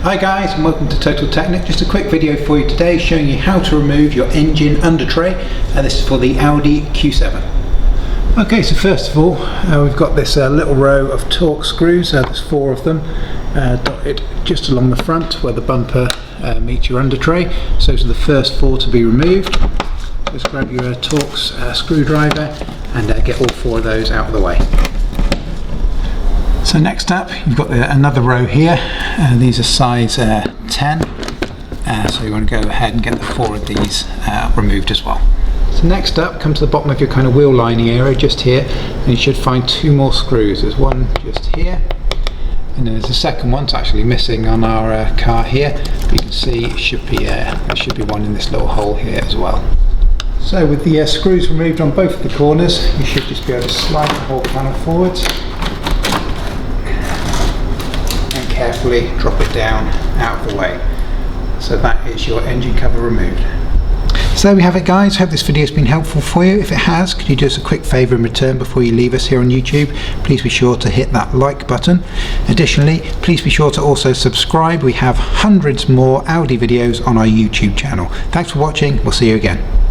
Hi guys, and welcome to Total Technik. Just a quick video for you today showing you how to remove your engine undertray, and this is for the Audi Q7. Okay, so first of all we've got this little row of Torx screws. There's 4 of them dotted just along the front where the bumper meets your undertray. So those are the first 4 to be removed. Just grab your Torx screwdriver and get all 4 of those out of the way. So next up, you've got another row here. These are size 10, so you want to go ahead and get the 4 of these removed as well. So next up, come to the bottom of your kind of wheel lining area, just here, and you should find 2 more screws. There's one just here, and then there's a second one. It's actually missing on our car here, but you can see it should be there should be one in this little hole here as well. So with the screws removed on both of the corners, you should just be able to slide the whole panel forwards. Carefully drop it down out of the way. So that is your engine cover removed. So there we have it guys. Hope this video has been helpful for you. If it has, could you do us a quick favour in return before you leave us here on YouTube? Please be sure to hit that like button. Additionally, please be sure to also subscribe. We have hundreds more Audi videos on our YouTube channel. Thanks for watching. We'll see you again.